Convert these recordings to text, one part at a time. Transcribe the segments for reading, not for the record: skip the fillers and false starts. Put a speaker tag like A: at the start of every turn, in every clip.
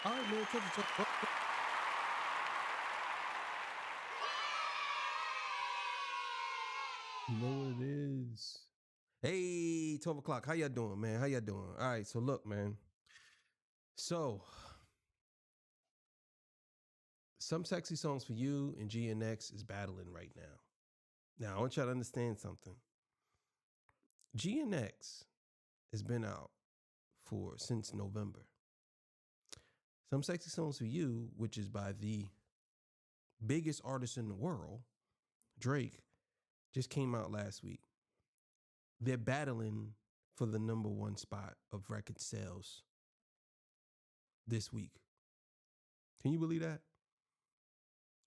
A: All right, man. Talk. You know what it is. Hey, 12 o'clock. How y'all doing, man? How y'all doing? All right, so look, man. So, Some Sexy Songs for You and GNX is battling right now. Now, I want y'all to understand something. GNX has been out since November. Some Sexy Songs for You, which is by the biggest artist in the world, Drake, just came out last week. They're battling for the number one spot of record sales this week. Can you believe that?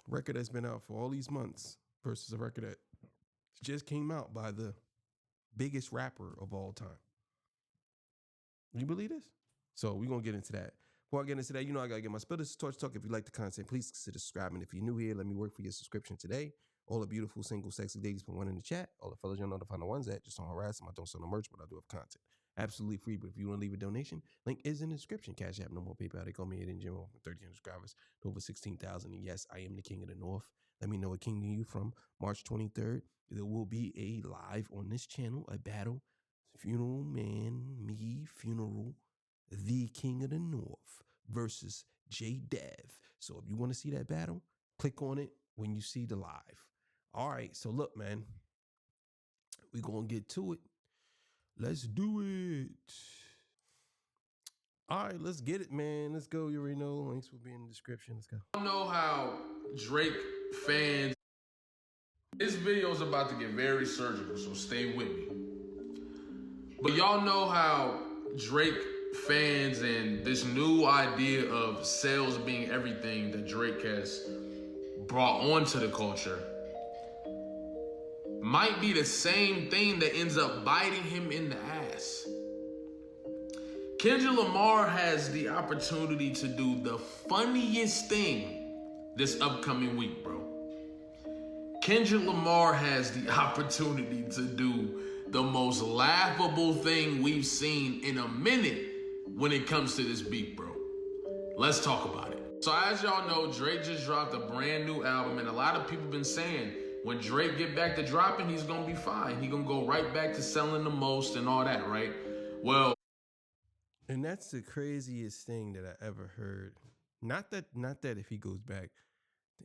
A: Record that's been out for all these months versus a record that just came out by the biggest rapper of all time. You believe this? So we're going to get into that. Before I get into that, you know I got to get my Spill This Torch Talk. If you like the content, please consider subscribing. If you're new here, let me work for your subscription today. All the beautiful, single, sexy ladies put one in the chat. All the fellas, y'all know to find the ones that just don't harass them. I don't sell no merch, but I do have content. Absolutely free, but if you want to leave a donation, link is in the description. Cash App, no more PayPal. They call me Hidden Jim, from 1,300 subscribers to over 16,000. And yes, I am the king of the North. Let me know what kingdom you from. March 23rd, there will be a live on this channel, a battle. Funeral Man, me, Funeral, the king of the North versus J Dev. So if you want to see that battle, click on it when you see the live. All right, so look, man, we're going to get to it. Let's do it. All right, let's get it, man. Let's go. You already know. Links will be in the description. Let's go.
B: I know how Drake fans, this video is about to get very surgical, so stay with me. But y'all know how Drake fans and this new idea of sales being everything that Drake has brought onto the culture might be the same thing that ends up biting him in the ass. Kendrick Lamar has the opportunity to do the funniest thing this upcoming week, bro. Kendrick Lamar has the opportunity to do the most laughable thing we've seen in a minute when it comes to this beat, bro. Let's talk about it. So as y'all know, Drake just dropped a brand new album, and a lot of people been saying when Drake get back to dropping, he's gonna be fine. He gonna go right back to selling the most and all that, right? Well,
A: and that's the craziest thing that I ever heard. Not that if he goes back,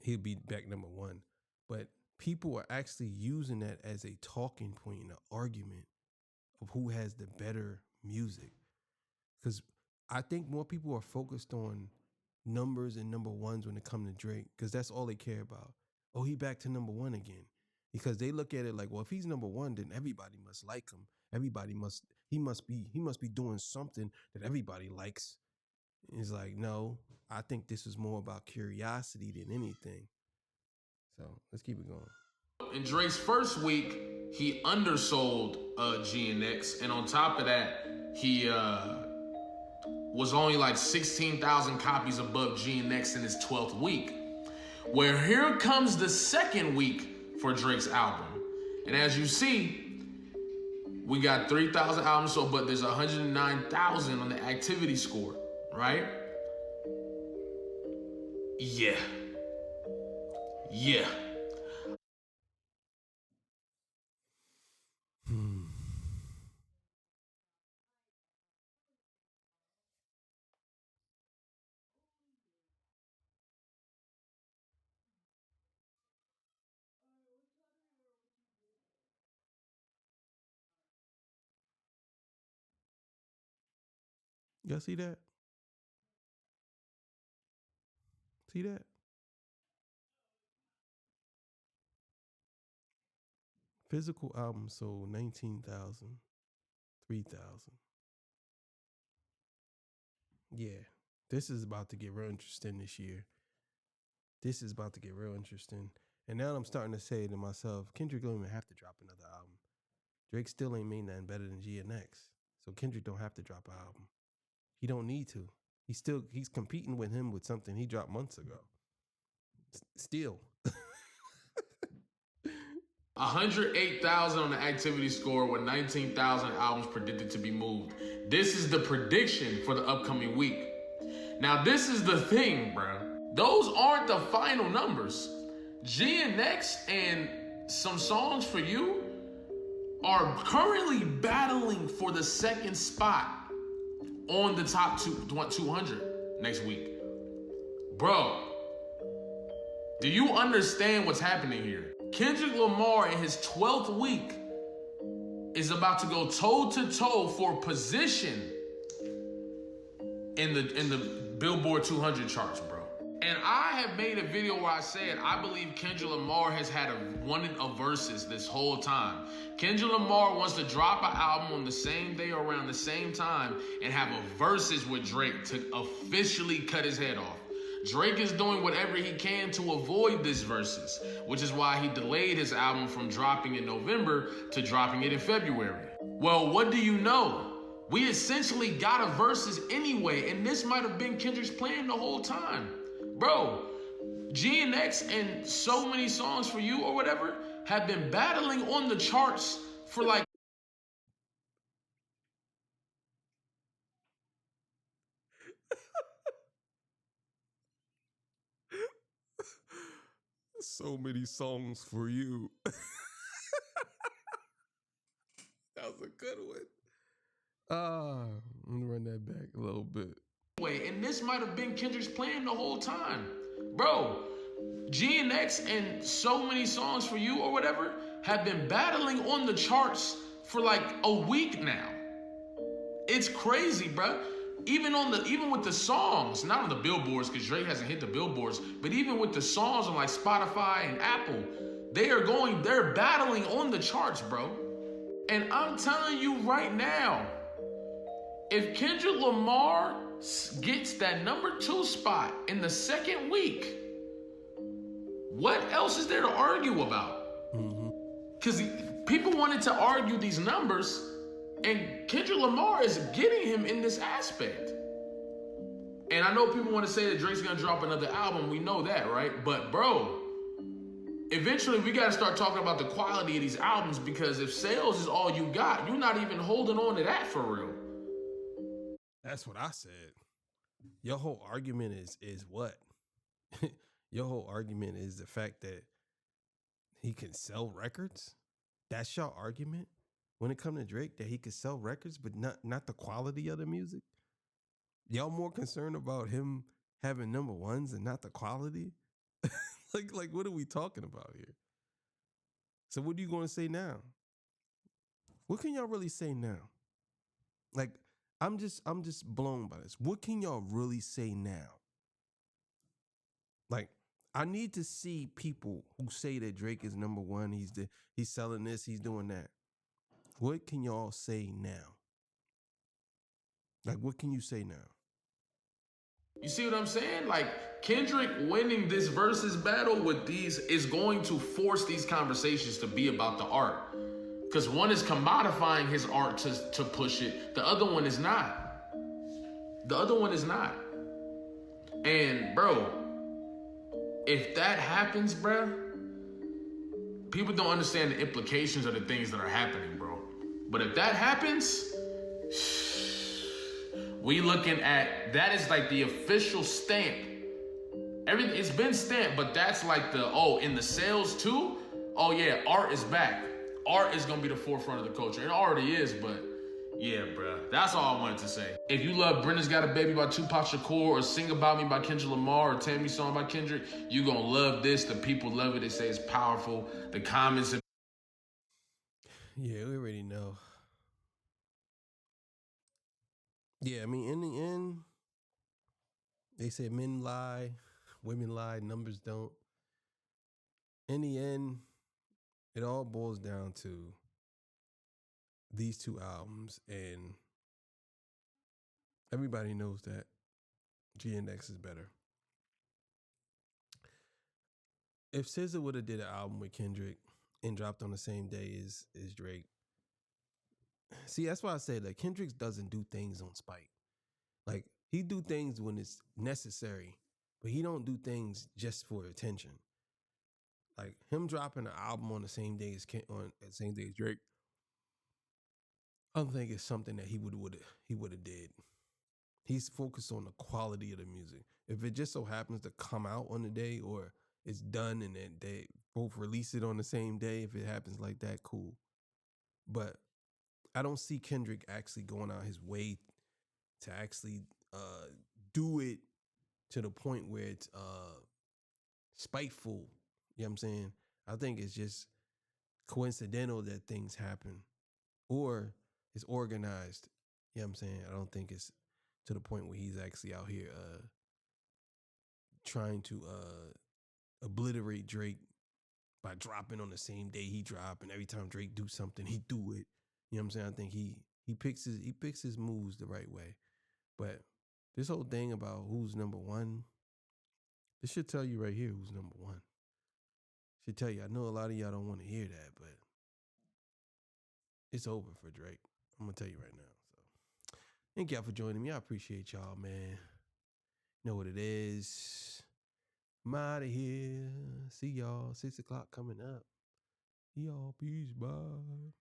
A: he'll be back number one, but people are actually using that as a talking point in an argument of who has the better music. Because I think more people are focused on numbers and number ones when it comes to Drake, because that's all they care about. Oh, he back to number one again. Because they look at it like, well, if he's number one, then everybody must like him. He must be doing something that everybody likes. It's like, no, I think this is more about curiosity than anything. So let's keep it going.
B: In Drake's first week, he undersold GNX, and on top of that, he was only like 16,000 copies above GNX in his 12th week. Where here comes the second week for Drake's album. And as you see, we got 3,000 albums sold, but there's 109,000 on the activity score, right? Yeah.
A: Y'all see that? See that? Physical album sold 19,000, 3,000. Yeah, this is about to get real interesting this year. This is about to get real interesting. And now I'm starting to say to myself, Kendrick don't even have to drop another album. Drake still ain't made nothing better than GNX. So Kendrick don't have to drop an album. He don't need to. He's competing with him with something he dropped months ago. Still.
B: 108,000 on the activity score with 19,000 albums predicted to be moved. This is the prediction for the upcoming week. Now, this is the thing, bro. Those aren't the final numbers. GNX and Some Songs for You are currently battling for the second spot on the top 200 next week. Bro, do you understand what's happening here? Kendrick Lamar in his 12th week is about to go toe-to-toe for position in the Billboard 200 charts, bro. And I have made a video where I said I believe Kendrick Lamar has wanted a versus this whole time. Kendrick Lamar wants to drop an album on the same day or around the same time and have a versus with Drake to officially cut his head off. Drake is doing whatever he can to avoid this versus, which is why he delayed his album from dropping in November to dropping it in February. Well, what do you know? We essentially got a versus anyway, and this might have been Kendrick's plan the whole time. Bro, GNX and So Many Songs for You or whatever have been battling on the charts for like...
A: So Many Songs for You. That was a good one. Let me run that back a little bit.
B: And this might have been Kendrick's plan the whole time. Bro, GNX and So Many Songs for You or whatever have been battling on the charts for like a week now. It's crazy, bro. Even with the songs, not on the billboards, because Drake hasn't hit the billboards, but even with the songs on like Spotify and Apple, they're battling on the charts, bro. And I'm telling you right now, if Kendrick Lamar gets that number 2 spot in the second week, what else is there to argue about? Because people wanted to argue these numbers, and Kendrick Lamar is getting him in this aspect. And I know people want to say that Drake's gonna drop another album. We know that, right? But bro, eventually we gotta start talking about the quality of these albums, because if sales is all you got, you're not even holding on to that for real.
A: That's what I said. Your whole argument is what? Your whole argument is the fact that he can sell records? That's your argument? When it comes to Drake, that he could sell records, but not the quality of the music? Y'all more concerned about him having number ones and not the quality? like what are we talking about here? So what are you going to say now? What can y'all really say now? Like, I'm just blown by this. What can y'all really say now? Like, I need to see people who say that Drake is number one. He's selling this, he's doing that. What can y'all say now? Like, what can you say now?
B: You see what I'm saying? Like, Kendrick winning this versus battle with these is going to force these conversations to be about the art. Because one is commodifying his art to push it. The other one is not. And bro, if that happens, bro, people don't understand the implications of the things that are happening, bro. But if that happens, we looking at, that is like the official stamp. Everything, it's been stamped, but that's like in the sales too? Oh yeah, art is back. Art is gonna be the forefront of the culture. It already is, but yeah, bro. That's all I wanted to say. If you love Brenda's Got a Baby by Tupac Shakur, or Sing About Me by Kendrick Lamar, or Tammy Song by Kendrick, you gonna love this. The people love it. They say it's powerful. The comments.
A: Yeah, we already know. Yeah, I mean, in the end, they say men lie, women lie, numbers don't. In the end, it all boils down to these two albums, and everybody knows that GNX is better. If SZA would have did an album with Kendrick and dropped on the same day as Drake, see, that's why I say that Kendrick doesn't do things on spite. Like, he do things when it's necessary, but he don't do things just for attention. Like, him dropping an album on the same day as Drake, I don't think it's something that he would have did. He's focused on the quality of the music. If it just so happens to come out on the day, or it's done and then they both release it on the same day, if it happens like that, cool. But I don't see Kendrick actually going out his way to actually do it to the point where it's spiteful. You know what I'm saying? I think it's just coincidental that things happen, or it's organized. You know what I'm saying? I don't think it's to the point where he's actually out here trying to obliterate Drake by dropping on the same day he dropped, and every time Drake do something, he do it. You know what I'm saying? I think he picks his moves the right way. But this whole thing about who's number one, this should tell you right here who's number one. Should tell you. I know a lot of y'all don't want to hear that, but it's over for Drake. I'm gonna tell you right now. So thank y'all for joining me. I appreciate y'all, man. Know what it is. I'm out of here. See y'all. 6 o'clock coming up. Y'all, peace. Bye.